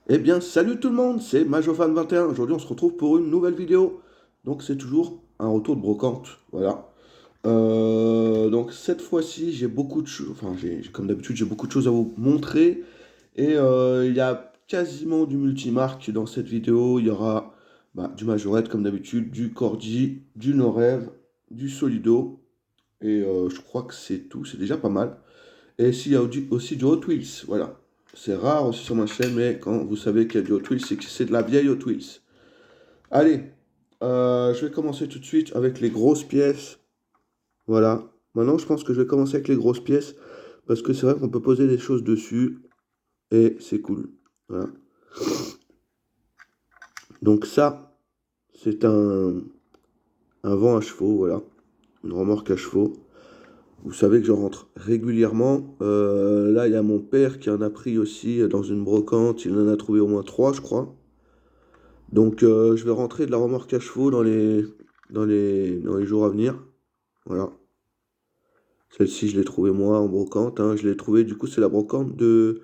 Eh bien, salut tout le monde, c'est Majofan21. Aujourd'hui, on se retrouve pour une nouvelle vidéo. Donc, c'est toujours un retour de brocante. Voilà. Donc, cette fois-ci, j'ai beaucoup de choses. Enfin, comme d'habitude, j'ai beaucoup de choses à vous montrer. Et il y a quasiment du multimarque dans cette vidéo. Il y aura du Majorette, comme d'habitude, du Corgi, du Norev, du Solido. Et je crois que c'est tout. C'est déjà pas mal. Et s'il y a aussi du Hot Wheels, voilà. C'est rare aussi sur ma chaîne, mais quand vous savez qu'il y a du Hot Wheels, c'est que c'est de la vieille Hot Wheels. Allez, je vais commencer tout de suite avec les grosses pièces. Voilà. Maintenant, je pense que je vais commencer avec les grosses pièces, parce que c'est vrai qu'on peut poser des choses dessus, et c'est cool. Voilà. Donc ça, c'est un vent à chevaux, voilà. Une remorque à chevaux. Vous savez que je rentre régulièrement. Là, il y a mon père qui en a pris aussi dans une brocante. Il en a trouvé au moins trois, je crois. Donc, je vais rentrer de la remorque à chevaux dans les jours à venir. Voilà. Celle-ci, je l'ai trouvée moi en brocante, hein. Je l'ai trouvée, du coup, c'est la brocante de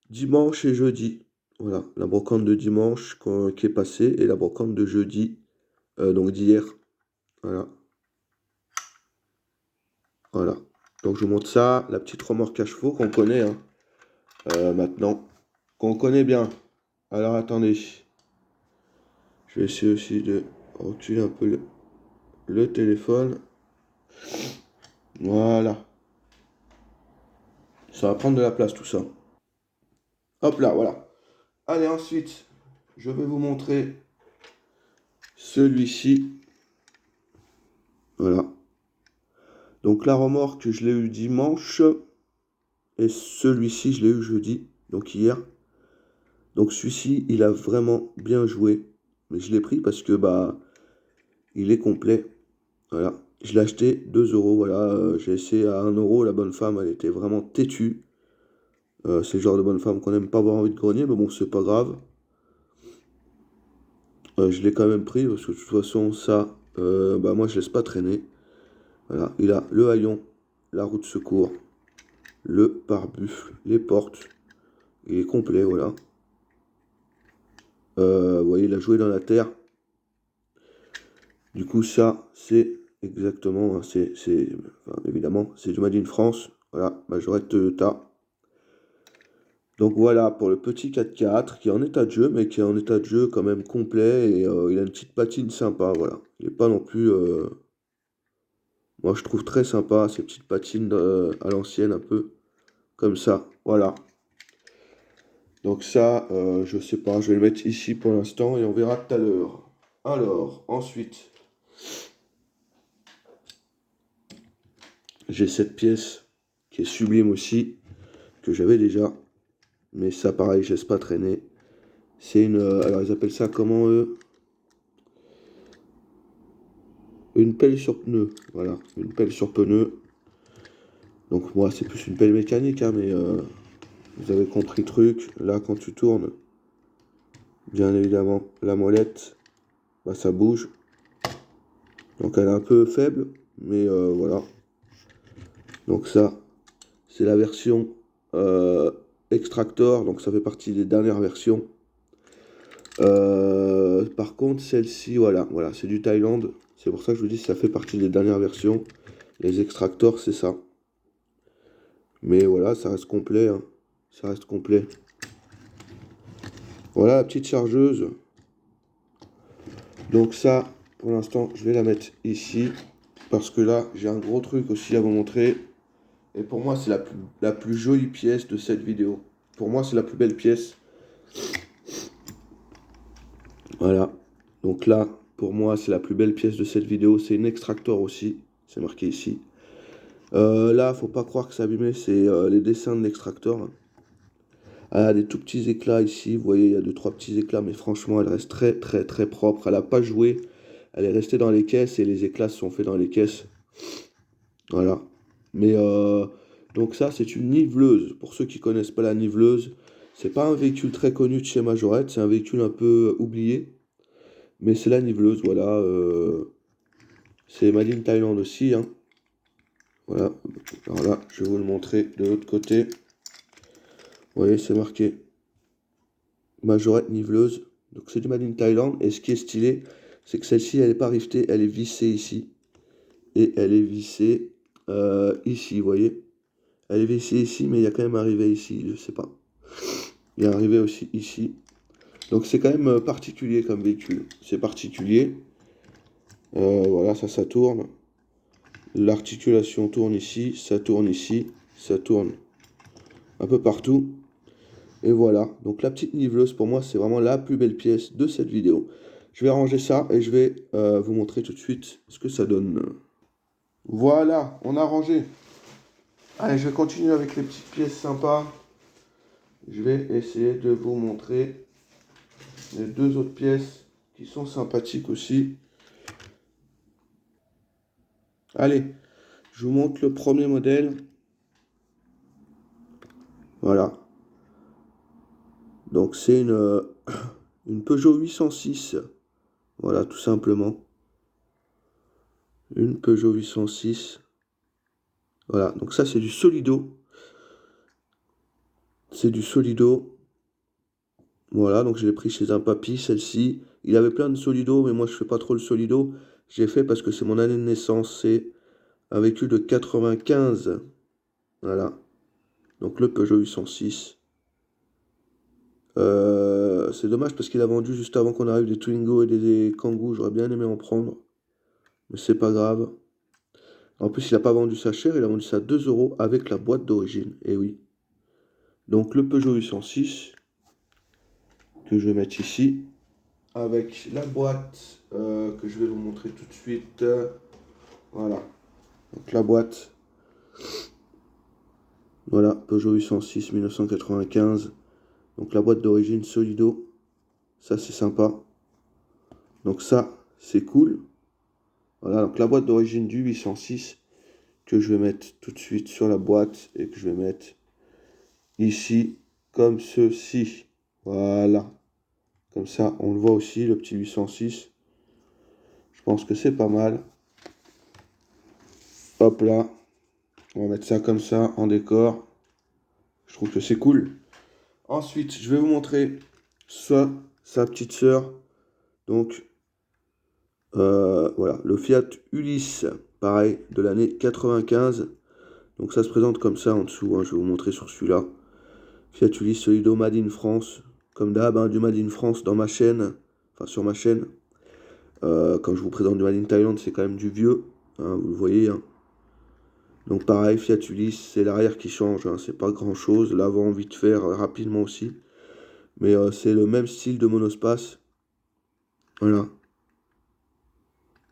dimanche et jeudi. Voilà, la brocante de dimanche qui est passée et la brocante de jeudi, donc d'hier. Voilà, voilà. Donc, je vous montre ça, la petite remorque à chevaux qu'on connaît, hein, maintenant. Qu'on connaît bien. Alors, attendez. Je vais essayer aussi de reculer un peu le téléphone. Voilà. Ça va prendre de la place tout ça. Hop là, voilà. Allez, ensuite, je vais vous montrer celui-ci. Voilà. Donc la remorque, je l'ai eu dimanche. Et celui-ci, je l'ai eu jeudi. Donc hier. Donc celui-ci, il a vraiment bien joué. Mais je l'ai pris parce que il est complet. Voilà. Je l'ai acheté 2 euros. Voilà. J'ai essayé à 1 euro. La bonne femme, elle était vraiment têtue. C'est le genre de bonne femme qu'on n'aime pas avoir envie de grogner. Mais bon, c'est pas grave. Je l'ai quand même pris parce que de toute façon, ça, moi, je laisse pas traîner. Voilà, il a le haillon, la roue de secours, le pare-buffle, les portes. Il est complet, voilà. Vous voyez, il a joué dans la terre. Du coup, ça, c'est exactement, hein, enfin, évidemment, c'est du Made in France. Voilà, Majorette Toyota. Donc voilà pour le petit 4x4 qui est en état de jeu, mais qui est en état de jeu quand même complet. Et il a une petite patine sympa, voilà. Il n'est pas non plus. Moi, je trouve très sympa ces petites patines à l'ancienne, un peu comme ça. Voilà. Donc ça, je sais pas, je vais le mettre ici pour l'instant et on verra tout à l'heure. Alors, ensuite, j'ai cette pièce qui est sublime aussi, que j'avais déjà, mais ça pareil, je laisse pas traîner. C'est alors ils appellent ça comment eux? Une pelle sur pneu, voilà, une pelle sur pneu. Donc moi, c'est plus une pelle mécanique, hein, mais vous avez compris le truc. Là, quand tu tournes, bien évidemment, la molette, ça bouge. Donc elle est un peu faible, mais voilà. Donc ça, c'est la version Extractor, donc ça fait partie des dernières versions. Par contre, celle-ci, voilà, c'est du Thaïlande. C'est pour ça que je vous dis que ça fait partie des dernières versions. Les Extractors, c'est ça. Mais voilà, ça reste complet, hein. Ça reste complet. Voilà la petite chargeuse. Donc ça, pour l'instant, je vais la mettre ici. Parce que là, j'ai un gros truc aussi à vous montrer. Et pour moi, c'est la plus jolie pièce de cette vidéo. Pour moi, c'est la plus belle pièce. Voilà. Donc là, pour moi, c'est la plus belle pièce de cette vidéo. C'est une Extractor aussi. C'est marqué ici. Là, faut pas croire que c'est abîmé. C'est les dessins de l'Extractor. Elle a des tout petits éclats ici. Vous voyez, il y a deux, trois petits éclats. Mais franchement, elle reste très, très, très propre. Elle n'a pas joué. Elle est restée dans les caisses et les éclats se sont faits dans les caisses. Voilà. Mais donc ça, c'est une niveleuse. Pour ceux qui connaissent pas la niveleuse, c'est pas un véhicule très connu de chez Majorette. C'est un véhicule un peu oublié. Mais c'est la niveleuse, voilà. C'est Made in Thailand aussi, hein. Voilà. Alors là, je vais vous le montrer de l'autre côté. Vous voyez, c'est marqué majorette niveleuse. Donc c'est du Made in Thailand. Et ce qui est stylé, c'est que celle-ci, elle n'est pas rivetée, elle est vissée ici. Et elle est vissée ici, vous voyez. Elle est vissée ici, mais il y a quand même un rivet ici, je sais pas. Il y a un rivet aussi ici. Donc c'est quand même particulier comme véhicule. C'est particulier. Voilà, ça tourne. L'articulation tourne ici, ça tourne un peu partout. Et voilà, donc la petite niveleuse pour moi c'est vraiment la plus belle pièce de cette vidéo. Je vais ranger ça et je vais vous montrer tout de suite ce que ça donne. Voilà, on a rangé. Allez, je vais continuer avec les petites pièces sympas. Je vais essayer de vous montrer les deux autres pièces qui sont sympathiques aussi. Allez, je vous montre le premier modèle. Voilà. Donc c'est une Peugeot 806. Voilà, tout simplement. Une Peugeot 806. Voilà, donc ça c'est du Solido. C'est du Solido. Voilà, donc je l'ai pris chez un papy, celle-ci. Il avait plein de Solido, mais moi je fais pas trop le Solido. J'ai fait parce que c'est mon année de naissance. C'est un véhicule de 95. Voilà. Donc le Peugeot 806. C'est dommage parce qu'il a vendu juste avant qu'on arrive des Twingo et des Kangoo. J'aurais bien aimé en prendre. Mais c'est pas grave. En plus, il n'a pas vendu ça cher. Il a vendu ça 2 euros avec la boîte d'origine. Et oui. Donc le Peugeot 806 que je vais mettre ici. Avec la boîte que je vais vous montrer tout de suite. Voilà. Donc la boîte. Voilà. Peugeot 806 1995. Donc la boîte d'origine Solido. Ça c'est sympa. Donc ça c'est cool. Voilà. Donc la boîte d'origine du 806 que je vais mettre tout de suite sur la boîte et que je vais mettre ici comme ceci. Voilà. Comme ça on le voit aussi le petit 806. Je pense que c'est pas mal. Hop là. On va mettre ça comme ça en décor. Je trouve que c'est cool. Ensuite, je vais vous montrer sa petite sœur. Donc, voilà, le Fiat Ulysse, pareil, de l'année 95. Donc ça se présente comme ça en dessous, hein, je vais vous montrer sur celui-là. Fiat Ulysse Solido Made in France. Comme d'hab, hein, du Made in France dans ma chaîne, enfin sur ma chaîne. Quand je vous présente du Made in Thailand, c'est quand même du vieux, hein, vous le voyez. Hein. Donc pareil, Fiat Ulysse, c'est l'arrière qui change, hein, c'est pas grand chose. L'avant, vite faire rapidement aussi. Mais c'est le même style de monospace. Voilà.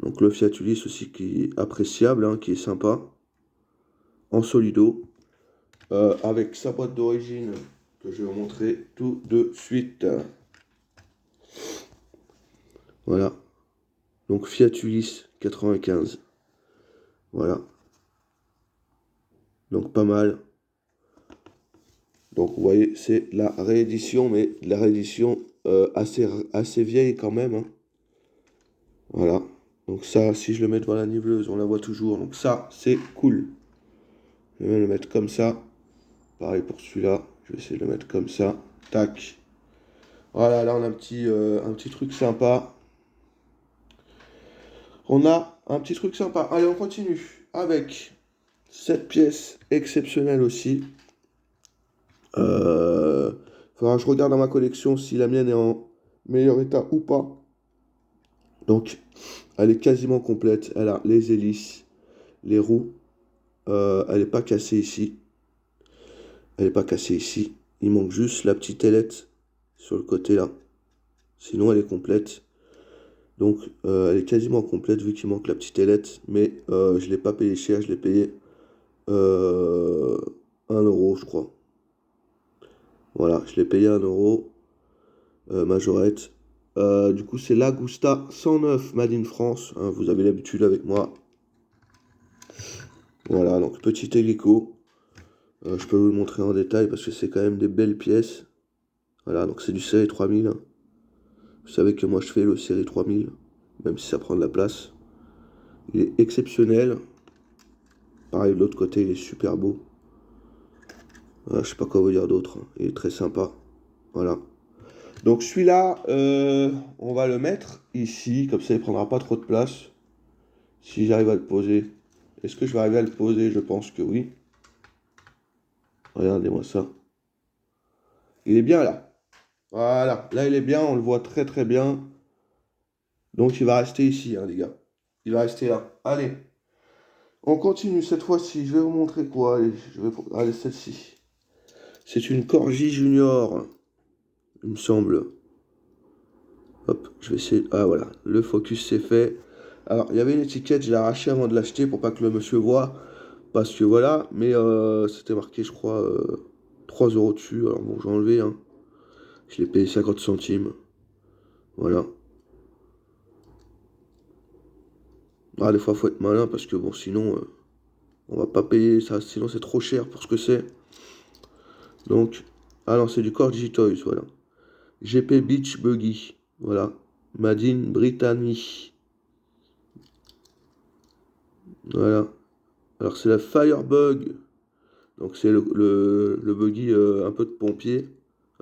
Donc le Fiat Ulysse aussi qui est appréciable, hein, qui est sympa. En Solido. Avec sa boîte d'origine que je vais vous montrer tout de suite. Voilà. Donc Fiat Ulysse 95. Voilà. Donc pas mal. Donc vous voyez, c'est la réédition, mais la réédition assez vieille quand même. Hein. Voilà. Donc ça, si je le mets devant la niveleuse, on la voit toujours. Donc ça, c'est cool. Je vais le mettre comme ça. Pareil pour celui-là. Je vais essayer de le mettre comme ça. Tac. Voilà, là on a un petit truc sympa. On a un petit truc sympa. Allez, on continue avec cette pièce exceptionnelle aussi. Faudra que je regarde dans ma collection si la mienne est en meilleur état ou pas. Donc, elle est quasiment complète. Elle a les hélices, les roues. Elle n'est pas cassée ici. Elle n'est pas cassée ici. Il manque juste la petite ailette sur le côté là. Sinon, elle est complète. Donc, elle est quasiment complète vu qu'il manque la petite ailette. Mais je ne l'ai pas payé cher. Je l'ai payé 1 euro, je crois. Voilà, je l'ai payé 1 euro. Majorette. Du coup, c'est l'Agusta 109 Made in France. Hein, vous avez l'habitude avec moi. Voilà, donc petit hélico. Je peux vous le montrer en détail parce que c'est quand même des belles pièces. Voilà, donc c'est du série 3000. Hein. Vous savez que moi je fais le série 3000, même si ça prend de la place. Il est exceptionnel. Pareil, de l'autre côté, il est super beau. Voilà, je sais pas quoi vous dire d'autre. Hein. Il est très sympa. Voilà. Donc celui-là, on va le mettre ici, comme ça il prendra pas trop de place. Si j'arrive à le poser. Est-ce que je vais arriver à le poser? Je pense que oui. Regardez-moi ça. Il est bien là. Voilà, là il est bien, on le voit très très bien. Donc il va rester ici, hein, les gars. Il va rester là. Allez, on continue cette fois-ci. Je vais vous montrer quoi. Allez, allez, celle-ci. C'est une Corgi Junior, il me semble. Hop, je vais essayer. Ah voilà, le focus c'est fait. Alors, il y avait une étiquette, je l'ai arrachée avant de l'acheter pour pas que le monsieur voie. Parce que voilà, mais c'était marqué, je crois, 3 euros dessus. Alors bon, j'ai enlevé, hein. Je l'ai payé 50 centimes. Voilà. Ah, des fois, faut être malin parce que bon, sinon, on va pas payer ça. Sinon, c'est trop cher pour ce que c'est. Donc, ah non, c'est du Corgi Toys, voilà. GP Beach Buggy, voilà. Made in Brittany. Voilà. Alors, c'est la Firebug. Donc, c'est le buggy un peu de pompier,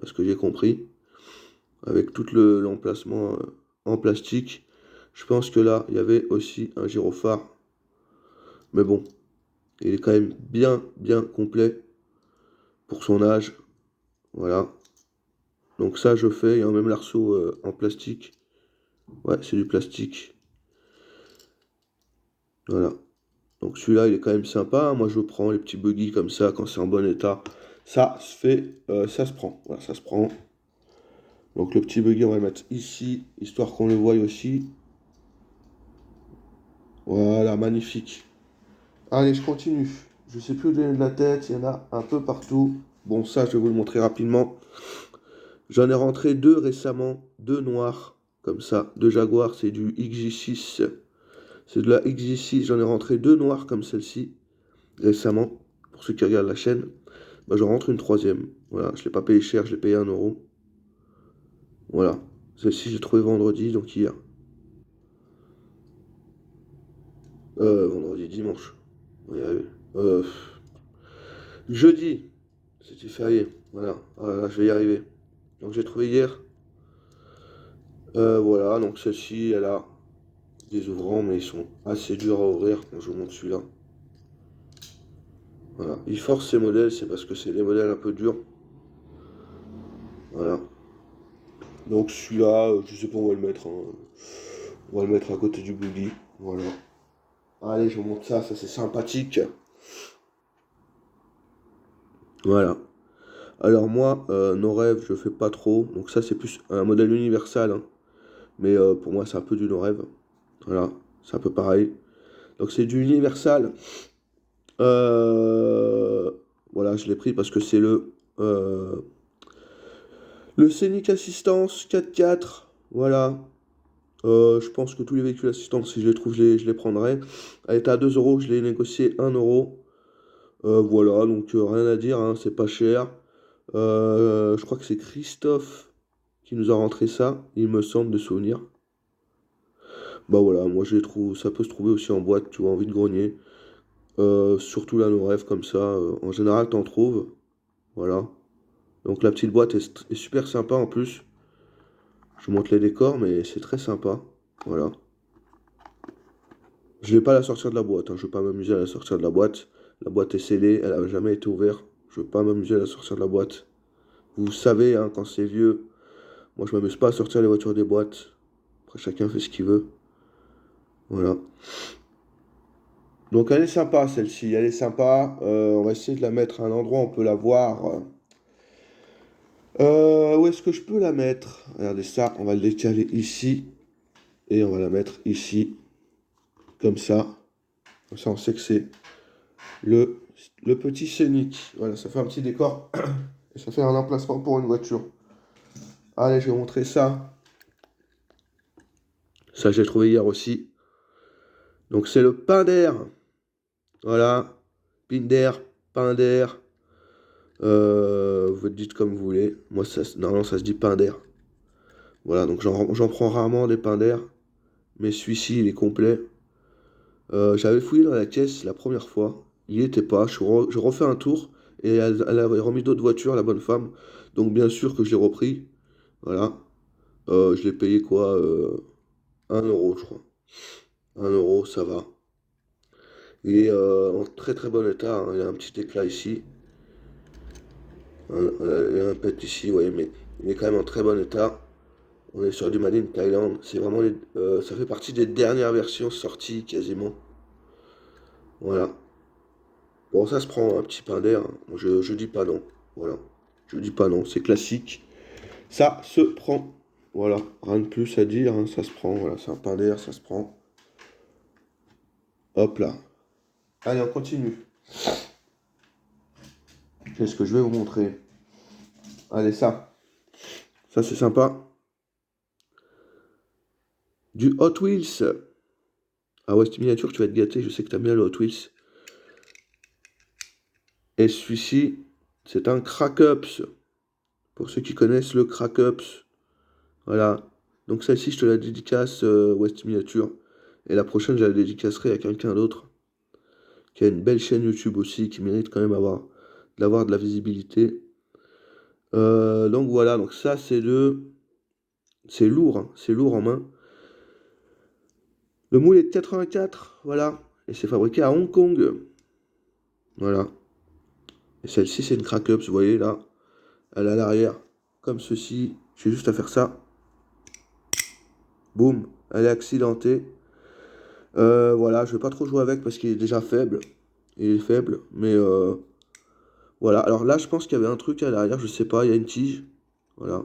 à ce que j'ai compris. Avec tout l'emplacement en plastique. Je pense que là, il y avait aussi un gyrophare. Mais bon, il est quand même bien, bien complet pour son âge. Voilà. Donc ça, je fais. Il y a même l'arceau en plastique. Ouais, c'est du plastique. Voilà. Donc celui-là, il est quand même sympa. Moi, je prends les petits buggy comme ça quand c'est en bon état. Ça se fait, ça se prend. Voilà, ça se prend. Donc le petit buggy, on va le mettre ici, histoire qu'on le voie aussi. Voilà, magnifique. Allez, je continue. Je sais plus où donner de la tête, il y en a un peu partout. Bon, ça, je vais vous le montrer rapidement. J'en ai rentré deux récemment, deux noirs, comme ça. Deux Jaguar, c'est du XJ6. C'est de la XJ6, j'en ai rentré deux noirs comme celle-ci, récemment. Pour ceux qui regardent la chaîne, bah, j'en rentre une troisième. Voilà, je ne l'ai pas payé cher, je l'ai payé 1 euro. Voilà. Celle-ci, j'ai trouvé vendredi, donc hier. Vendredi, dimanche. Ouais, euh, jeudi, c'était férié. Voilà, voilà, je vais y arriver. Donc j'ai trouvé hier. Voilà, donc celle-ci, elle a des ouvrants, mais ils sont assez durs à ouvrir quand je vous montre celui-là. Voilà, il force ces modèles, c'est parce que c'est des modèles un peu durs. Voilà. Donc celui-là, je sais pas où on va le mettre, hein. On va le mettre à côté du buggy. Voilà. Allez, je vous montre ça, ça c'est sympathique. Voilà. Alors moi, nos rêves, je fais pas trop. Donc ça c'est plus un modèle universal, hein. Mais pour moi c'est un peu du no rêve. Voilà, c'est un peu pareil. Donc c'est du universal. Euh, voilà, je l'ai pris parce que c'est le Scenic Assistance 4x4. Voilà. Je pense que tous les véhicules assistance, si je les trouve, je les prendrai. Elle était à 2 euros, je l'ai négocié 1 euro. Voilà, donc rien à dire, hein, c'est pas cher. Je crois que c'est Christophe qui nous a rentré ça, il me semble de souvenir. Bah voilà, moi je les trouve, ça peut se trouver aussi en boîte, tu vois, en vide-grenier. Surtout là, nos rêves comme ça, en général t'en trouves. Voilà. Donc la petite boîte est super sympa en plus. Je vous montre les décors, mais c'est très sympa. Voilà. Je vais pas la sortir de la boîte, hein. Je vais pas m'amuser à la sortir de la boîte. La boîte est scellée, elle a jamais été ouverte. Je vais pas m'amuser à la sortir de la boîte. Vous savez, hein, quand c'est vieux, moi je m'amuse pas à sortir les voitures des boîtes. Après chacun fait ce qu'il veut. Voilà. Donc elle est sympa celle-ci, elle est sympa. On va essayer de la mettre à un endroit où on peut la voir. Où est-ce que je peux la mettre? Regardez ça, on va le décaler ici. Et on va la mettre ici. Comme ça. Comme ça on sait que c'est le, le petit Scénic. Voilà, ça fait un petit décor. Et ça fait un emplacement pour une voiture. Allez, je vais vous montrer ça. Ça, j'ai trouvé hier aussi. Donc, c'est le pain d'air. Voilà. Pinder, pain d'air. Vous dites comme vous voulez. Moi, normalement, ça se dit pain d'air. Voilà, donc j'en prends rarement des pains d'air. Mais celui-ci, il est complet. J'avais fouillé dans la caisse la première fois. Il n'y était pas. Je refais un tour. Et elle avait remis d'autres voitures, la bonne femme. Donc, bien sûr que je l'ai repris. Voilà. Je l'ai payé quoi 1 euro, je crois. 1 euro, ça va. Il est en très très bon état, hein. Il y a un petit éclat ici. Il y a un pet ici, ouais, mais il est quand même en très bon état. On est sur du Made in Thailand. C'est vraiment ça fait partie des dernières versions sorties quasiment. Voilà. Bon, ça se prend un petit pain d'air, hein. Je dis pas non. Voilà. Je dis pas non, c'est classique. Ça se prend. Voilà. Rien de plus à dire, hein. Ça se prend. Voilà, c'est un pain d'air, ça se prend. Hop là. Allez, on continue. Qu'est-ce que je vais vous montrer? Allez, ça. Ça, c'est sympa. Du Hot Wheels. Ah ouais, cette miniature, tu vas être gâté. Je sais que t'aimes bien le Hot Wheels. Et celui-ci, c'est un Crack-Ups. Pour ceux qui connaissent le Crack-Ups. Voilà. Donc celle-ci, je te la dédicace, West Miniature. Et la prochaine, je la dédicacerai à quelqu'un d'autre. Qui a une belle chaîne YouTube aussi, qui mérite quand même d'avoir de la visibilité. Donc voilà, donc ça c'est lourd, hein, c'est lourd en main. Le moule est de 84, voilà, et c'est fabriqué à Hong Kong. Voilà. Et celle-ci c'est une Crack-Ups, vous voyez là, elle est à l'arrière, comme ceci. J'ai juste à faire ça. Boum, elle est accidentée. Voilà, je vais pas trop jouer avec parce qu'il est déjà faible. Il est faible, mais voilà. Alors là, je pense qu'il y avait un truc à l'arrière, je sais pas, il y a une tige. Voilà.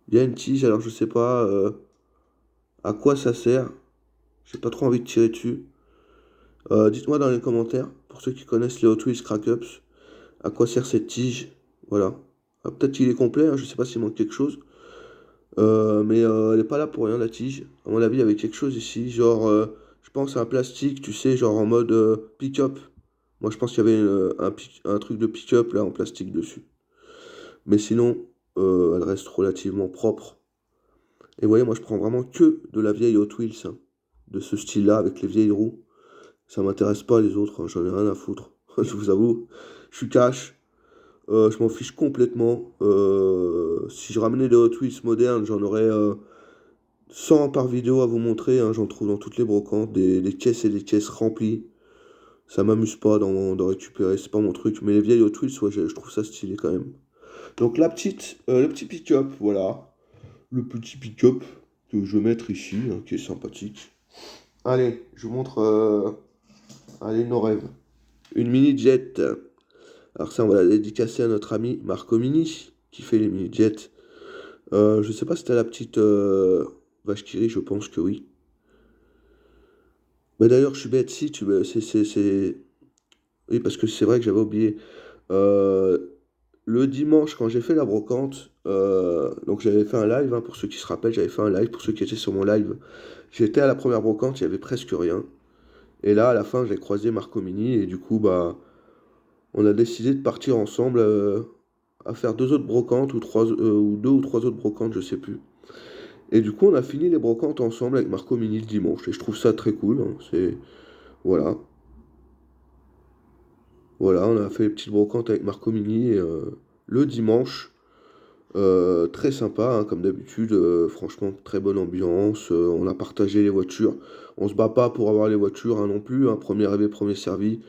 Il y a une tige, alors je sais pas à quoi ça sert. J'ai pas trop envie de tirer dessus. Dites-moi dans les commentaires, pour ceux qui connaissent les Hot Wheels Crack-Ups, à quoi sert cette tige. Voilà. Ah, peut-être qu'il est complet, hein, je sais pas s'il manque quelque chose. Mais elle est pas là pour rien, la tige. À mon avis, il y avait quelque chose ici, genre, je pense à un plastique, tu sais, genre en mode pick-up. Moi, je pense qu'il y avait un truc de pick-up là en plastique dessus. Mais sinon, elle reste relativement propre. Et vous voyez, moi, je prends vraiment que de la vieille Hot Wheels, hein, de ce style-là, avec les vieilles roues. Ça m'intéresse pas les autres, hein, j'en ai rien à foutre. Je vous avoue, je suis cash. Je m'en fiche complètement. Si je ramenais des Hot Wheels modernes, j'en aurais 100 par vidéo à vous montrer, hein. J'en trouve dans toutes les brocantes, des caisses et des caisses remplies. Ça m'amuse pas d'en récupérer, c'est pas mon truc. Mais les vieilles Hot Wheels, ouais, je trouve ça stylé quand même. Donc le petit pick-up, voilà. Le petit pick-up que je vais mettre ici, hein, qui est sympathique. Allez, je vous montre allez, nos rêves. Une mini-jet. Alors ça, on va la dédicacer à notre ami Marco Mini, qui fait les mini-jets. Je sais pas si c'était la petite vache qui rit, je pense que oui. Mais d'ailleurs, je suis bête, si, Oui, parce que c'est vrai que j'avais oublié. Euh, le dimanche, quand j'ai fait la brocante, donc j'avais fait un live, hein, pour ceux qui se rappellent, j'avais fait un live, pour ceux qui étaient sur mon live. J'étais à la première brocante, il y avait presque rien. Et là, à la fin, j'ai croisé Marco Mini, et du coup, bah, on a décidé de partir ensemble à faire deux autres brocantes, ou deux ou trois autres brocantes, je sais plus. Et du coup, on a fini les brocantes ensemble avec Marco Mini le dimanche. Et je trouve ça très cool, hein. Voilà. Voilà, on a fait les petites brocantes avec Marco Mini le dimanche. Très sympa, hein, comme d'habitude. Franchement, très bonne ambiance. On a partagé les voitures. On se bat pas pour avoir les voitures, hein, non plus, hein. Premier arrivé, premier servi.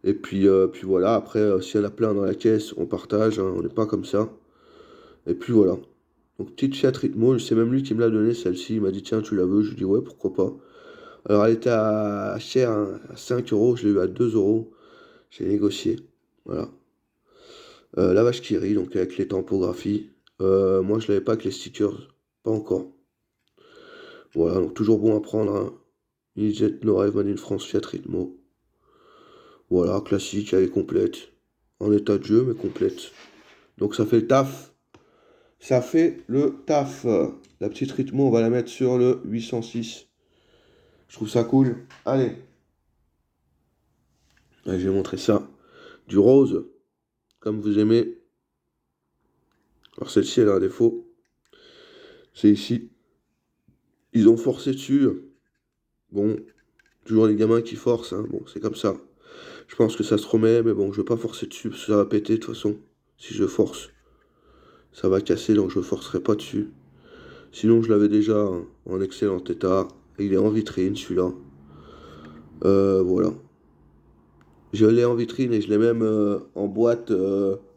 Et puis voilà, après, s'il y en a plein dans la caisse, on partage, hein. On n'est pas comme ça. Et puis voilà. Donc petite Fiat Ritmo, c'est même lui qui me l'a donné celle-ci. Il m'a dit tiens, tu la veux? Je lui ai dit ouais, pourquoi pas. Alors elle était chère, hein, à 5 euros, je l'ai eu à 2 euros. J'ai négocié. Voilà. La vache qui rit, donc avec les tampographies. Moi je l'avais pas avec les stickers. Pas encore. Voilà, donc toujours bon à prendre, hein. EasyJet No Rêve Made in France Fiat Ritmo. Voilà, classique, elle est complète. En état de jeu, mais complète. Donc ça fait le taf. Ça fait le taf. La petite Ritmo, on va la mettre sur le 806. Je trouve ça cool. Allez. Allez, je vais montrer ça. Du rose, comme vous aimez. Alors celle-ci, elle a un défaut. C'est ici. Ils ont forcé dessus. Bon, toujours les gamins qui forcent, hein. Bon, c'est comme ça. Je pense que ça se remet, mais bon, je vais pas forcer dessus parce que ça va péter de toute façon si je force. ça va casser, donc je forcerai pas dessus. Sinon, je l'avais déjà en excellent état. Il est en vitrine, celui-là. Voilà. Je l'ai en vitrine et je l'ai même en boîte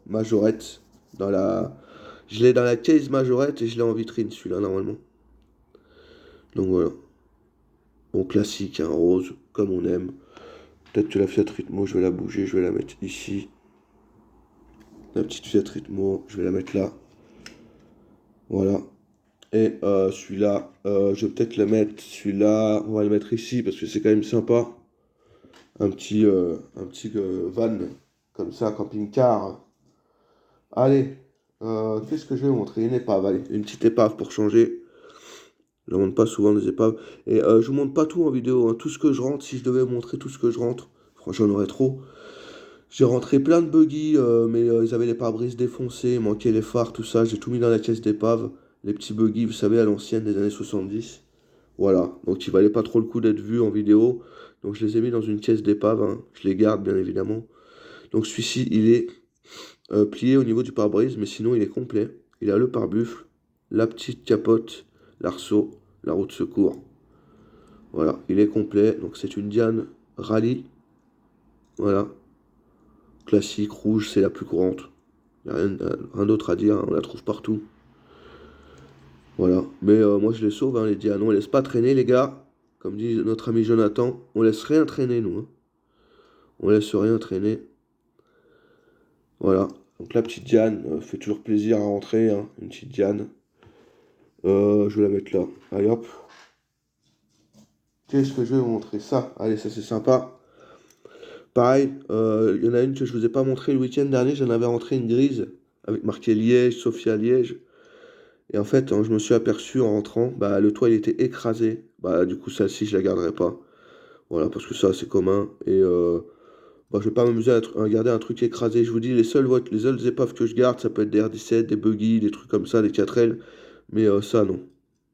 majorette. Dans la... Je l'ai dans la case majorette et je l'ai en vitrine, celui-là, normalement. Donc voilà. Bon, classique, hein, rose, comme on aime. Peut-être que la Fiat Ritmo, je vais la bouger, je vais la mettre ici. La petite Fiat Ritmo, je vais la mettre là. Voilà. Et celui-là, je vais peut-être le mettre, celui-là, on va le mettre ici parce que c'est quand même sympa. Un petit van comme ça, camping-car. Allez, qu'est-ce que je vais vous montrer? Une épave, allez, une petite épave pour changer. Je ne montre pas souvent les épaves. Et je vous montre pas tout en vidéo, hein. Tout ce que je rentre, si je devais vous montrer tout ce que je rentre, franchement, j'en aurais trop. J'ai rentré plein de buggy, mais ils avaient les pare-brises défoncés, il manquait les phares, tout ça. J'ai tout mis dans la caisse d'épave. Les petits buggy, vous savez, à l'ancienne des années 70. Voilà, donc il valait pas trop le coup d'être vu en vidéo. Donc je les ai mis dans une caisse d'épave, hein. Je les garde bien évidemment. Donc celui-ci, il est plié au niveau du pare-brise, mais sinon il est complet. Il a le pare-buffle, la petite capote, l'arceau, la roue de secours. Voilà, il est complet. Donc c'est une Diane Rallye. Voilà, classique, rouge, c'est la plus courante. Il n'y a rien d'autre à dire, hein, on la trouve partout. Voilà, mais moi je les sauve, hein, les Diane. On laisse pas traîner les gars. Comme dit notre ami Jonathan, on laisse rien traîner nous, hein. On laisse rien traîner. Voilà. Donc la petite Diane fait toujours plaisir à rentrer, hein, une petite Diane. Je vais la mettre là. Allez hop. Qu'est-ce que je vais vous montrer? Ça. Allez, ça c'est sympa. Pareil, il y en a une que je vous ai pas montré le week-end dernier. J'en avais rentré une grise avec marqué Liège, Sofia Liège. Et en fait, hein, je me suis aperçu en rentrant, bah, le toit il était écrasé. Bah, du coup, celle-ci, je la garderai pas. Voilà, parce que ça, c'est commun. Et bah, je vais pas m'amuser à garder un truc écrasé. Je vous dis, les seules épaves que je garde, ça peut être des R17, des buggy, des trucs comme ça, des 4L. Mais ça, non.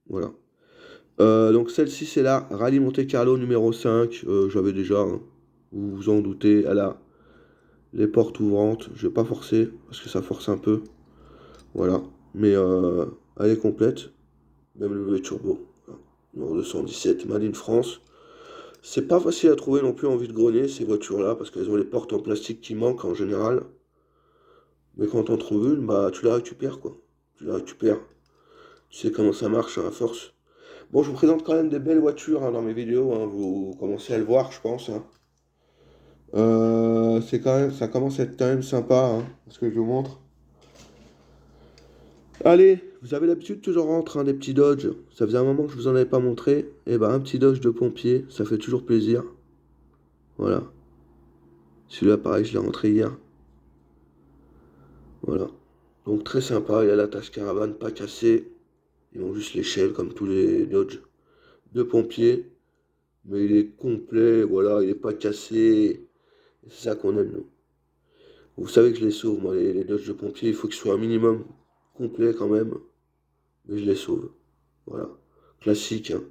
Voilà. Donc celle-ci, c'est la Rallye Monte Carlo numéro 5. J'avais déjà, hein, vous vous en doutez, elle a les portes ouvrantes. Je vais pas forcer, parce que ça force un peu. Voilà. Mais elle est complète. Même le turbo. Voilà. Numéro 217, Made in France. C'est pas facile à trouver non plus en vide-grenier, ces voitures-là, parce qu'elles ont les portes en plastique qui manquent en général. Mais quand on trouve une, bah tu la récupères quoi. Tu la récupères. Tu sais comment ça marche, hein, à force. Bon, je vous présente quand même des belles voitures, hein, dans mes vidéos, hein. Vous commencez à le voir, je pense, hein. Ça commence à être quand même sympa, hein, ce que je vous montre. Allez, vous avez l'habitude que j'en rentre, hein, des petits Dodge. Ça faisait un moment que je vous en avais pas montré. Et bah un petit Dodge de pompier, ça fait toujours plaisir. Voilà. Celui-là, pareil, je l'ai rentré hier. Voilà. Donc très sympa, il a l'attache caravane pas cassée. Ils ont juste l'échelle comme tous les Dodge de pompier. Mais il est complet, voilà, il est pas cassé. C'est ça qu'on aime, nous. Vous savez que je les sauve, moi, les Dodge de pompier, il faut qu'ils soient un minimum complet quand même. Mais je les sauve. Voilà. Classique, hein.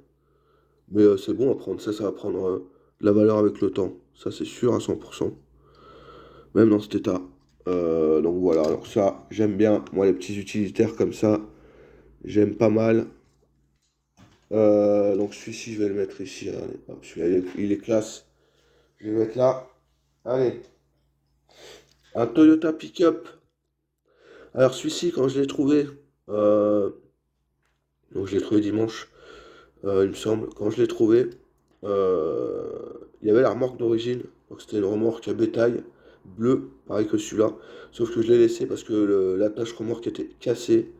Mais c'est bon à prendre, ça va prendre de la valeur avec le temps. Ça, c'est sûr à 100%. Même dans cet état. Donc voilà, alors ça, j'aime bien. Moi, les petits utilitaires comme ça, j'aime pas mal. Donc celui-ci, je vais le mettre ici. Allez, hop, celui-là, il est classe. Je vais le mettre là. Allez, un Toyota Pickup. Alors celui-ci, quand je l'ai trouvé, euh, donc je l'ai trouvé dimanche, il me semble. Quand je l'ai trouvé, euh, il y avait la remorque d'origine. Donc c'était une remorque à bétail, bleue, pareil que celui-là. Sauf que je l'ai laissé parce que l'attache remorque était cassée.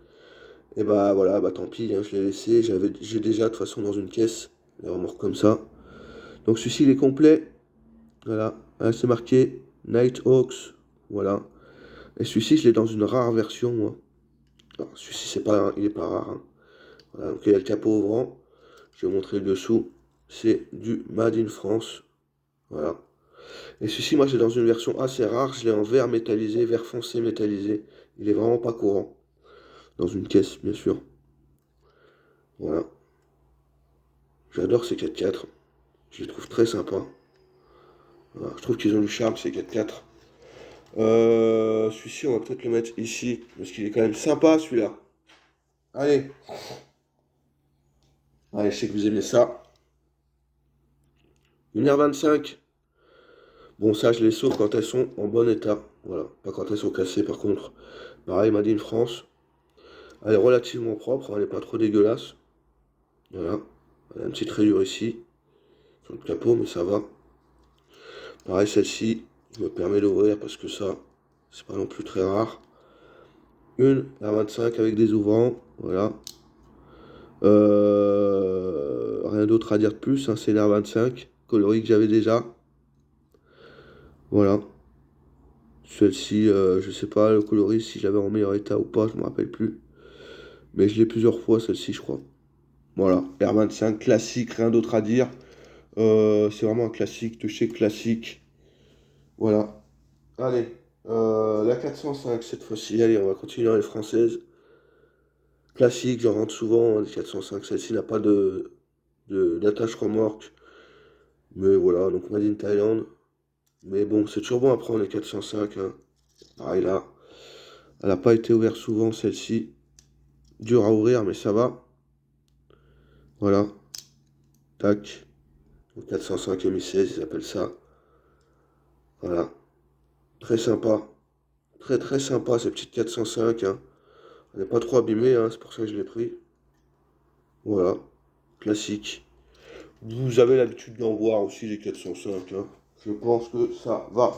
Et bah voilà, bah tant pis, hein, je l'ai laissé. J'ai déjà de toute façon dans une caisse les remorques comme ça. Donc celui-ci il est complet. Voilà, ah, c'est marqué Nighthawks. Voilà. Et celui-ci je l'ai dans une rare version, moi. Alors, celui-ci c'est pas, il est pas rare, hein. Voilà, donc il y a le capot ouvrant. Je vais vous montrer le dessous. C'est du Made in France. Voilà. Et celui-ci, moi, j'ai dans une version assez rare. Je l'ai en verre métallisé, verre foncé métallisé. Il est vraiment pas courant. Dans une caisse, bien sûr. Voilà. J'adore ces 4x4. Je les trouve très sympas. Voilà. Je trouve qu'ils ont du charme, ces 4x4. Celui-ci, on va peut-être le mettre ici, parce qu'il est quand même sympa, celui-là. Allez. Allez, je sais que vous aimez ça. 1h25. Bon, ça, je les sauve quand elles sont en bon état. Voilà, pas quand elles sont cassées, par contre. Pareil, Made in France. Elle est relativement propre, hein, elle n'est pas trop dégueulasse. Voilà. Elle a une petite rayure ici, sur le capot, mais ça va. Pareil, celle-ci, je me permets d'ouvrir parce que ça, c'est pas non plus très rare. Une R25 avec des ouvrants, voilà. Rien d'autre à dire de plus, hein, c'est une R25, coloris que j'avais déjà. Voilà. Celle-ci, je sais pas le coloris, si j'avais en meilleur état ou pas, je me rappelle plus. Mais je l'ai plusieurs fois, celle-ci, je crois. Voilà, R25 classique, rien d'autre à dire. C'est vraiment un classique de chez classique. Voilà. Allez, la 405 cette fois-ci. Allez, on va continuer dans les françaises. Classique, j'en rentre souvent, hein, les 405. Celle-ci n'a pas d'attache remorque. Mais voilà, donc Made in Thailand. Mais bon, c'est toujours bon à prendre les 405, hein. Pareil là. Elle n'a pas été ouverte souvent, celle-ci. Dur à ouvrir, mais ça va. Voilà. Tac. Donc 405 MI16, ils appellent ça. Voilà. Très sympa. Très très sympa, ces petites 405, hein. Elle n'est pas trop abîmée, hein, c'est pour ça que je l'ai pris. Voilà. Classique. Vous avez l'habitude d'en voir aussi les 405, hein. Je pense que ça va.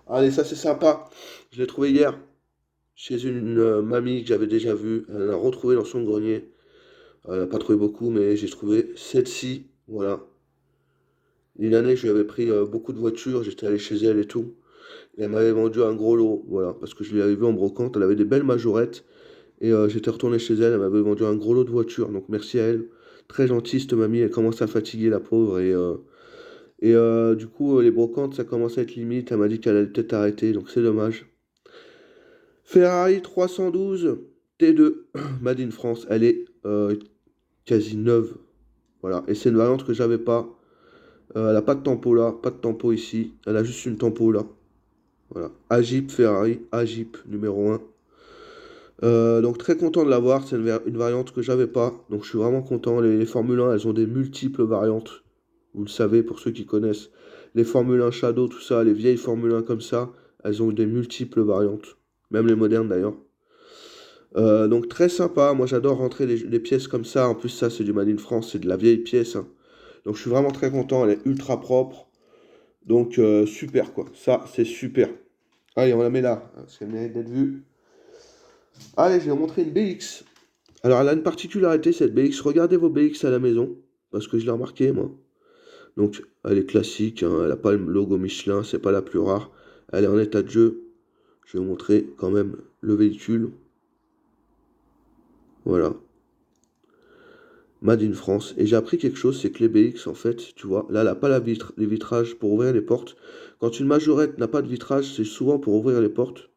Allez, ça c'est sympa. Je l'ai trouvé hier chez une mamie que j'avais déjà vue. Elle l'a retrouvée dans son grenier. Elle n'a pas trouvé beaucoup, mais j'ai trouvé celle-ci. Voilà. Une année, je lui avais pris beaucoup de voitures. J'étais allé chez elle et tout. Et elle m'avait vendu un gros lot. Voilà. Parce que je l'avais vue en brocante. Elle avait des belles majorettes. Et j'étais retourné chez elle. Elle m'avait vendu un gros lot de voitures. Donc merci à elle. Très gentille, cette mamie. Elle commence à fatiguer la pauvre. Du coup, les brocantes, ça commence à être limite. Elle m'a dit qu'elle allait peut-être arrêter. Donc c'est dommage. Ferrari 312 T2 Made in France. Elle est quasi neuve. Voilà. Et c'est une variante que j'avais pas. Elle a pas de tempo là, pas de tempo ici. Elle a juste une tempo là. Voilà. Agip Ferrari, Agip numéro 1. Donc très content de l'avoir. C'est une variante que j'avais pas. Donc je suis vraiment content. Les Formule 1, elles ont des multiples variantes. Vous le savez pour ceux qui connaissent. Les Formule 1 Shadow, tout ça, les vieilles Formule 1 comme ça, elles ont des multiples variantes. Même les modernes d'ailleurs. Donc très sympa. Moi j'adore rentrer les pièces comme ça. En plus ça c'est du Made in France, c'est de la vieille pièce, hein. Donc je suis vraiment très content. Elle est ultra propre. Donc super quoi, ça c'est super. Allez, on la met là, parce qu'elle mérite d'être vue. Allez, je vais vous montrer une BX. Alors elle a une particularité cette BX, regardez vos BX à la maison, parce que je l'ai remarqué moi. Donc elle est classique, hein, elle n'a pas le logo Michelin, c'est pas la plus rare. Elle est en état de jeu. Je vais vous montrer quand même le véhicule. Voilà. Made in France. Et j'ai appris quelque chose, c'est que les BX, en fait, tu vois, là, elle n'a pas les vitrages pour ouvrir les portes. Quand une majorette n'a pas de vitrage, c'est souvent pour ouvrir les portes.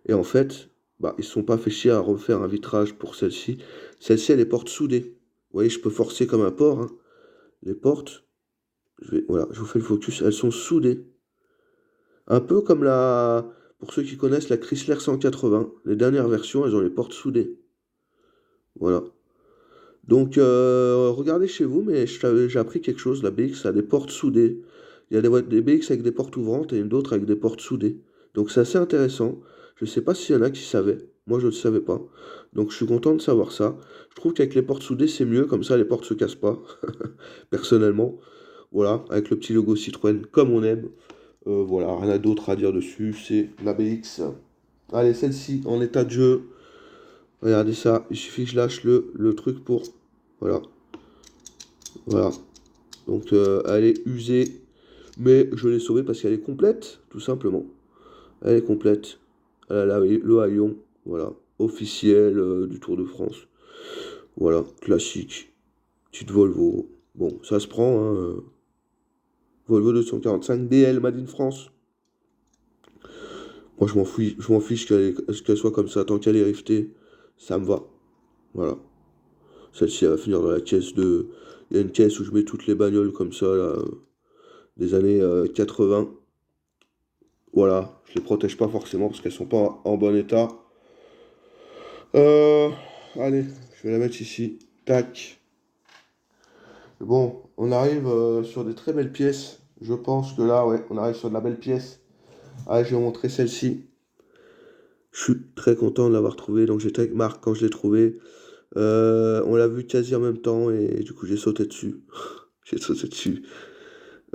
Et en fait, bah, ils ne se sont pas fait chier à refaire un vitrage pour celle-ci. Celle-ci, elle est porte soudée. Vous voyez, je peux forcer comme un porc, hein. Les portes, voilà, je vous fais le focus, elles sont soudées. Un peu comme pour ceux qui connaissent la Chrysler 180. Les dernières versions, elles ont les portes soudées. Voilà. Donc, regardez chez vous, mais j'ai appris quelque chose. La BX a des portes soudées. Il y a des BX avec des portes ouvrantes et d'autres avec des portes soudées. Donc, c'est assez intéressant. Je ne sais pas s'il y en a qui savaient. Moi, je ne le savais pas. Donc, je suis content de savoir ça. Je trouve qu'avec les portes soudées, c'est mieux. Comme ça, les portes ne se cassent pas. Personnellement. Voilà, avec le petit logo Citroën, comme on aime. Voilà, rien d'autre à dire dessus. C'est la BX. Allez, celle-ci, en état de jeu. Regardez ça. Il suffit que je lâche le truc pour... Voilà. Voilà. Donc elle est usée, mais je l'ai sauvée parce qu'elle est complète, tout simplement. Elle est complète. Elle a le haillon, voilà, officiel du Tour de France. Voilà, classique. Petite Volvo. Bon, ça se prend, hein. Volvo 245 DL Made in France. Moi, je m'en fiche qu'elle soit comme ça, tant qu'elle est riftée, ça me va. Voilà. Celle-ci, elle va finir dans la caisse de... Il y a une caisse où je mets toutes les bagnoles comme ça, là, des années 80. Voilà, je les protège pas forcément parce qu'elles sont pas en bon état. Euh, allez, je vais la mettre ici. Tac. Bon, on arrive sur des très belles pièces. Je pense que là, ouais, on arrive sur de la belle pièce. Ah, je vais vous montrer celle-ci. Je suis très content de l'avoir trouvée. Donc j'étais avec Marc quand je l'ai trouvée. On l'a vu quasi en même temps et du coup j'ai sauté dessus. J'ai sauté dessus.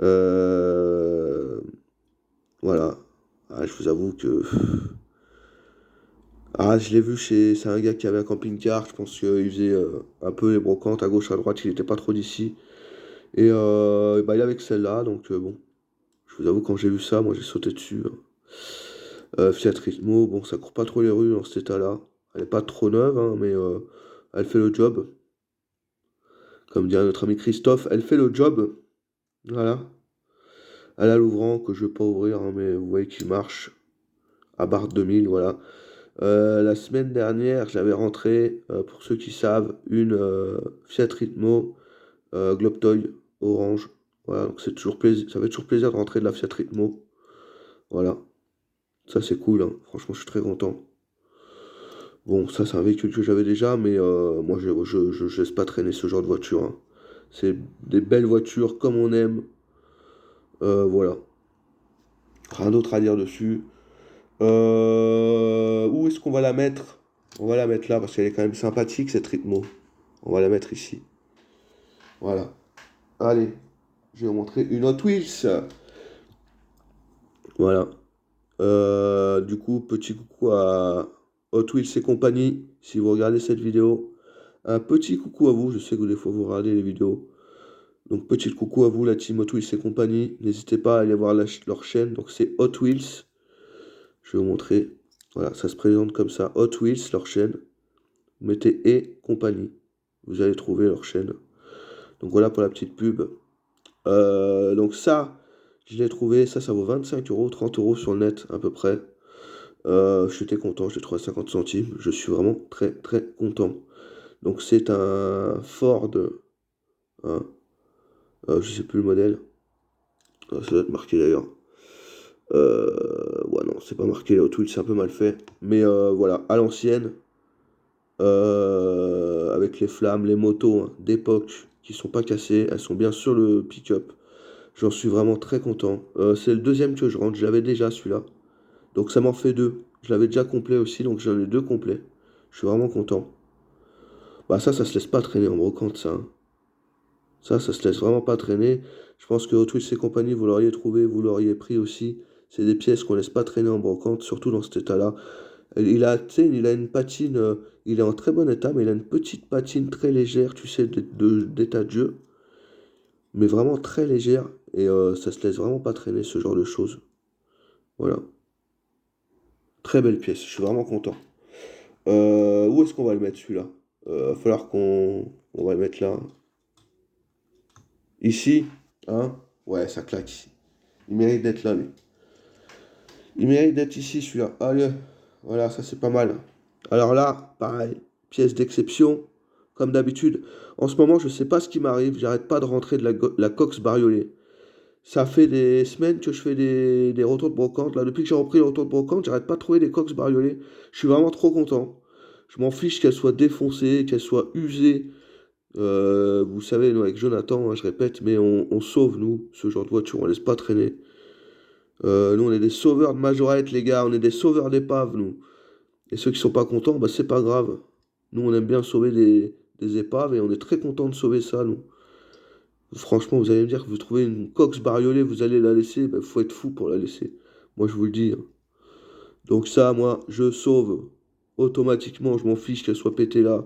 Euh, voilà. Ah, je vous avoue que... Ah, je l'ai vu chez... C'est un gars qui avait un camping-car. Je pense qu'il faisait un peu les brocantes à gauche, à droite. Il n'était pas trop d'ici. Et bah, il avait que celle-là. Donc bon, je vous avoue, quand j'ai vu ça, moi j'ai sauté dessus, hein. Fiat Ritmo, bon, ça court pas trop les rues dans cet état-là. Elle est pas trop neuve, hein, mais elle fait le job. Comme dirait notre ami Christophe, elle fait le job. Voilà. Elle a l'ouvrant que je vais pas ouvrir, hein, mais vous voyez qu'il marche. À barre 2000, voilà. La semaine dernière, j'avais rentré, pour ceux qui savent, une Fiat Ritmo Globe Toy orange. Voilà, donc c'est toujours plaisir, ça fait toujours plaisir de rentrer de la Fiat Ritmo. Voilà, ça c'est cool, hein. Franchement, je suis très content. Bon, ça c'est un véhicule que j'avais déjà, mais moi je laisse pas traîner ce genre de voiture, hein. C'est des belles voitures comme on aime. Voilà, rien d'autre à dire dessus. Où est-ce qu'on va la mettre? On va la mettre là parce qu'elle est quand même sympathique cette Ritmo. On va la mettre ici. Voilà. Allez, je vais vous montrer une Hot Wheels. Voilà. Du coup, petit coucou à Hot Wheels et compagnie. Si vous regardez cette vidéo, un petit coucou à vous. Je sais que des fois vous regardez les vidéos. Donc petit coucou à vous, la team Hot Wheels et compagnie. N'hésitez pas à aller voir leur chaîne. Donc c'est Hot Wheels. Je vais vous montrer. Voilà, ça se présente comme ça. Hot Wheels, leur chaîne. Vous mettez et compagnie. Vous allez trouver leur chaîne. Donc voilà pour la petite pub. Donc ça, je l'ai trouvé. Ça vaut 25 euros, 30 euros sur le net à peu près. J'étais content, je l'ai trouvé à 50 centimes. Je suis vraiment très très content. Donc c'est un Ford, hein, je sais plus le modèle. Ah, ça doit être marqué d'ailleurs. Ouais non, c'est pas marqué, le Hot c'est un peu mal fait. Mais voilà, à l'ancienne, avec les flammes, les motos, hein, d'époque qui sont pas cassées, elles sont bien sur le pick-up. J'en suis vraiment très content. C'est le deuxième que je rentre, je l'avais déjà celui-là. Donc ça m'en fait deux. Je l'avais déjà complet aussi, donc j'en ai deux complets. Je suis vraiment content. Bah ça se laisse pas traîner en brocante, ça, hein. Ça se laisse vraiment pas traîner. Je pense que Hot Wheels et compagnie, vous l'auriez trouvé, vous l'auriez pris aussi. C'est des pièces qu'on laisse pas traîner en brocante, surtout dans cet état-là. Il a, tu sais, il a une patine, il est en très bon état, mais il a une petite patine très légère, tu sais, d'état de jeu. Mais vraiment très légère, et ça se laisse vraiment pas traîner, ce genre de choses. Voilà. Très belle pièce, je suis vraiment content. Où est-ce qu'on va le mettre celui-là? Va falloir on va le mettre là. Ici, hein? Ouais, ça claque. Il mérite d'être là, lui. Il mérite d'être ici, celui-là. Allez, voilà, ça c'est pas mal. Alors là, pareil, pièce d'exception, comme d'habitude. En ce moment, je sais pas ce qui m'arrive, j'arrête pas de rentrer de la cox bariolée. Ça fait des semaines que je fais des retours de brocante. Là, depuis que j'ai repris les retours de brocante, j'arrête pas de trouver des cox bariolées. Je suis vraiment trop content. Je m'en fiche qu'elles soient défoncées, qu'elles soient usées. Vous savez, nous, avec Jonathan, hein, je répète, mais on sauve, nous, ce genre de voiture, on laisse pas traîner. Nous, on est des sauveurs de majorette, les gars, on est des sauveurs d'épave, nous. Et ceux qui sont pas contents, bah, c'est pas grave. Nous, on aime bien sauver des épaves et on est très content de sauver ça, nous. Franchement, vous allez me dire que vous trouvez une cox bariolée, vous allez la laisser, bah, faut être fou pour la laisser. Moi, je vous le dis, hein. Donc ça, moi, je sauve automatiquement, je m'en fiche qu'elle soit pétée là,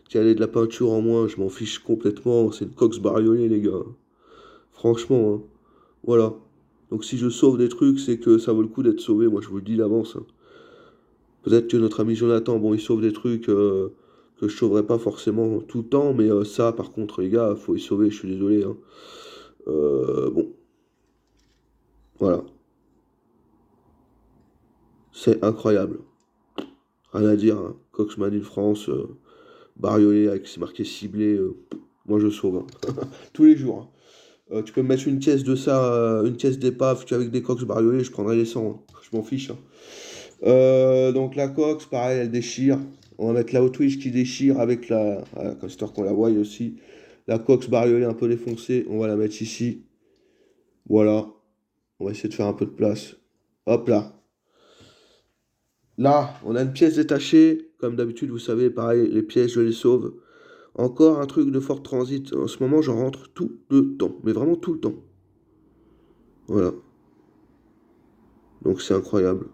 qu'elle ait de la peinture en moins, je m'en fiche complètement. C'est une cox bariolée, les gars. Franchement, hein. Voilà. Donc si je sauve des trucs, c'est que ça vaut le coup d'être sauvé, moi je vous le dis d'avance, hein. Peut-être que notre ami Jonathan, bon, il sauve des trucs que je sauverai pas forcément tout le temps, mais ça, par contre, les gars, faut y sauver, je suis désolé, hein. Bon, voilà. C'est incroyable. Rien à dire, hein. Coxman in France, bariolé avec c'est marqué ciblé, moi je sauve, hein. Tous les jours, hein. Tu peux me mettre une caisse de ça, une caisse d'épave avec des coques bariolées, je prendrai les 100, hein. Je m'en fiche, hein. Donc la coque, pareil, elle déchire. On va mettre la Hot Wheels qui déchire avec la... Voilà, histoire qu'on la voie aussi. La coque bariolée un peu défoncée, on va la mettre ici. Voilà. On va essayer de faire un peu de place. Hop là. Là, on a une pièce détachée. Comme d'habitude, vous savez, pareil, les pièces, je les sauve. Encore un truc de Ford Transit. En ce moment, j'en rentre tout le temps. Mais vraiment tout le temps. Voilà. Donc c'est incroyable.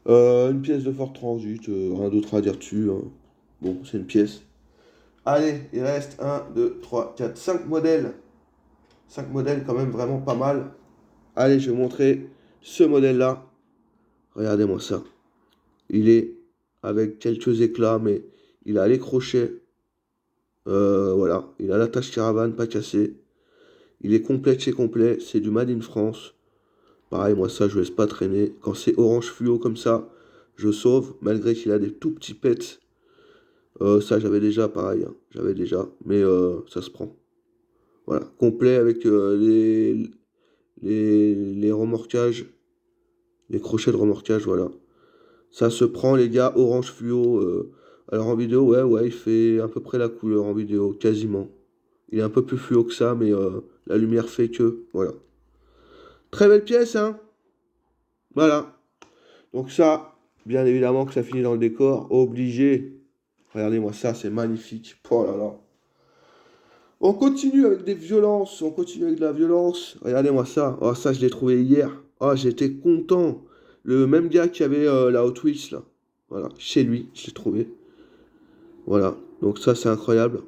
Une pièce de Ford Transit. Rien d'autre à dire dessus, hein. Bon, c'est une pièce. Allez, il reste 5 modèles. 5 modèles quand même vraiment pas mal. Allez, je vais vous montrer ce modèle-là. Regardez-moi ça. Il est avec quelques éclats, mais il a les crochets. Voilà, il a l'attache caravane pas cassée. Il est complet de chez complet. C'est du Made in France. Pareil, moi ça, je laisse pas traîner. Quand c'est orange fluo comme ça, je sauve, malgré qu'il a des tout petits pets. Ça, j'avais déjà, pareil, hein. J'avais déjà, mais ça se prend. Voilà, complet avec les remorquages, les crochets de remorquage, voilà. Ça se prend, les gars, orange fluo. Alors en vidéo, ouais, il fait à peu près la couleur en vidéo, quasiment. Il est un peu plus fluo que ça, mais la lumière fait que, voilà. Très belle pièce, hein? Voilà. Donc ça, bien évidemment que ça finit dans le décor, obligé. Regardez-moi ça, c'est magnifique. Oh là là. On continue avec des violences, on continue avec de la violence. Regardez-moi ça. Oh, ça, je l'ai trouvé hier. Oh, j'étais content. Le même gars qui avait la Hot Wheels, là. Voilà, chez lui, je l'ai trouvé. Voilà, donc ça, c'est incroyable.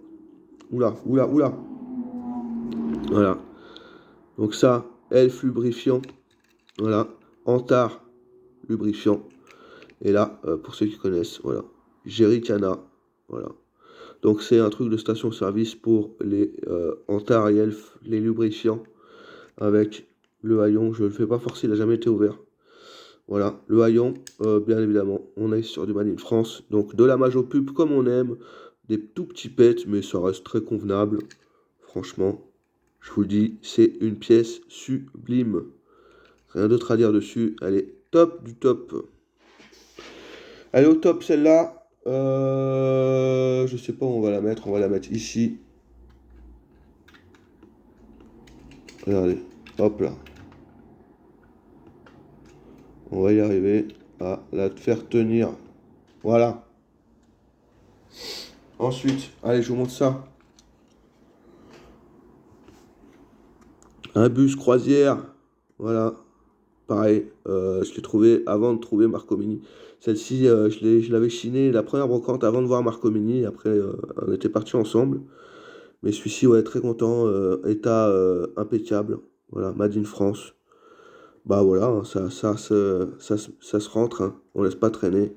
Oula, oula, oula. Voilà. Donc ça, Elf lubrifiant. Voilà. Antar lubrifiant. Et là, pour ceux qui connaissent, voilà. Jerrycana. Voilà. Donc c'est un truc de station-service pour les Antar et Elf, les lubrifiants. Avec le haillon, je ne le fais pas forcer, il n'a jamais été ouvert. Voilà, le haillon, bien évidemment, on est sur du Made in France. Donc de la Majo Pub comme on aime, des tout petits pets, mais ça reste très convenable. Franchement, je vous le dis, c'est une pièce sublime. Rien d'autre à dire dessus, elle est top du top. Elle est au top celle-là. Je sais pas où on va la mettre ici. Regardez, hop là. On va y arriver à la faire tenir. Voilà. Ensuite, allez, je vous montre ça. Un bus croisière. Voilà. Pareil, je l'ai trouvé avant de trouver Marco Mini. Celle-ci, je l'avais chiné la première brocante avant de voir Marco Mini. Après, on était partis ensemble. Mais celui-ci, ouais, très content. État impeccable. Voilà, Made in France. Bah voilà, hein, ça se rentre, hein. On laisse pas traîner.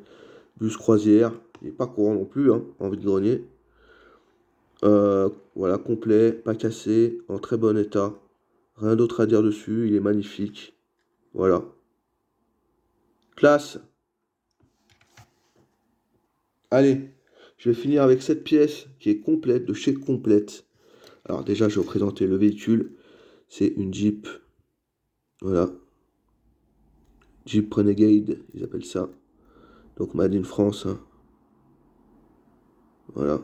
Bus croisière. Il n'est pas courant non plus, hein, en vide-grenier. Voilà, complet, pas cassé, en très bon état. Rien d'autre à dire dessus, il est magnifique. Voilà. Classe. Allez, je vais finir avec cette pièce qui est complète, de chez Complète. Alors déjà, je vais vous présenter le véhicule. C'est une Jeep. Voilà. Jeep Renegade, ils appellent ça. Donc Made in France, hein. Voilà.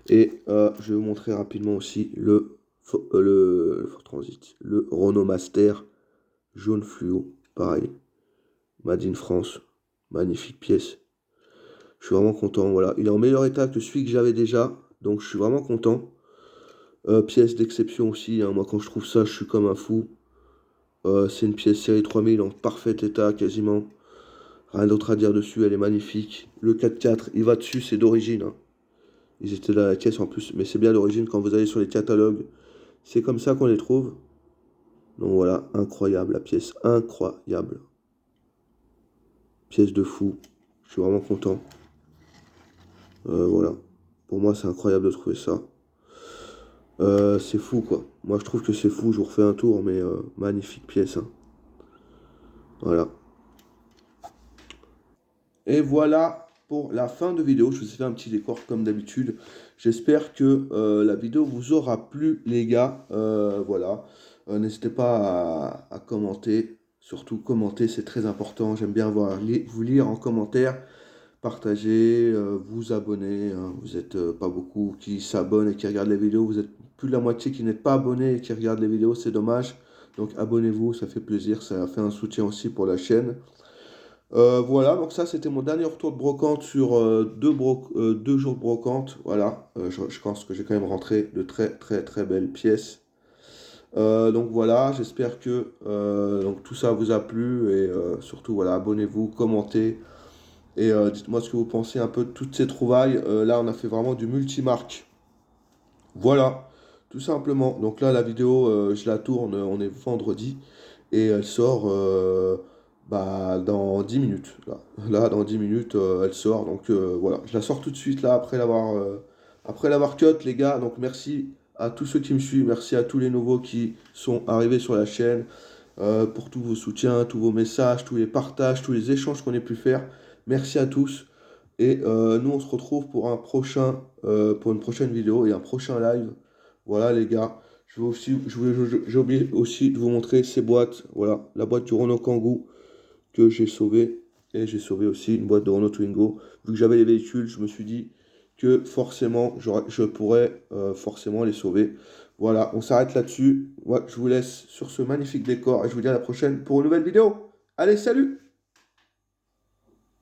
Et je vais vous montrer rapidement aussi le Ford Transit. Le Renault Master jaune fluo. Pareil. Made in France. Magnifique pièce. Je suis vraiment content. Voilà. Il est en meilleur état que celui que j'avais déjà. Donc je suis vraiment content. Pièce d'exception aussi, hein. Moi quand je trouve ça, je suis comme un fou. C'est une pièce série 3000 en parfait état quasiment. Rien d'autre à dire dessus, elle est magnifique. Le 4x4, il va dessus, c'est d'origine, hein. Ils étaient dans la caisse en plus, mais c'est bien d'origine quand vous allez sur les catalogues. C'est comme ça qu'on les trouve. Donc voilà, incroyable la pièce, incroyable. Pièce de fou. Je suis vraiment content. Voilà. Pour moi, c'est incroyable de trouver ça. C'est fou quoi. Moi je trouve que c'est fou, je vous refais un tour, mais magnifique pièce, hein. Voilà. Et voilà pour la fin de vidéo. Je vous ai fait un petit décor comme d'habitude. J'espère que la vidéo vous aura plu, les gars. Voilà. N'hésitez pas à commenter. Surtout commenter, c'est très important. J'aime bien vous lire en commentaire. Partager, vous abonner. Hein. Vous n'êtes pas beaucoup qui s'abonnent et qui regardent les vidéos. Vous êtes plus de la moitié qui n'êtes pas abonnés et qui regardent les vidéos. C'est dommage. Donc abonnez-vous, ça fait plaisir. Ça fait un soutien aussi pour la chaîne. Voilà, donc ça c'était mon dernier retour de brocante sur 2 jours de brocante. Voilà, je pense que j'ai quand même rentré de très très très belles pièces. Donc voilà, j'espère que donc, tout ça vous a plu et surtout voilà, abonnez-vous, commentez et dites-moi ce que vous pensez un peu de toutes ces trouvailles. Là on a fait vraiment du multimarque. Voilà, tout simplement. Donc là la vidéo, je la tourne, on est vendredi et elle sort dans 10 minutes. Là, dans 10 minutes, elle sort. Donc voilà, je la sors tout de suite là après l'avoir cut, les gars. Donc merci à tous ceux qui me suivent, merci à tous les nouveaux qui sont arrivés sur la chaîne pour tous vos soutiens, tous vos messages, tous les partages, tous les échanges qu'on ait pu faire. Merci à tous. Et nous, on se retrouve pour une prochaine vidéo et un prochain live. Voilà, les gars. J'ai oublié aussi de vous montrer ces boîtes. Voilà, la boîte du Renault Kangoo que j'ai sauvée. Et j'ai sauvé aussi une boîte de Renault Twingo. Vu que j'avais les véhicules, je me suis dit que forcément, je pourrais forcément les sauver. Voilà, on s'arrête là-dessus. Moi, je vous laisse sur ce magnifique décor et je vous dis à la prochaine pour une nouvelle vidéo. Allez, salut!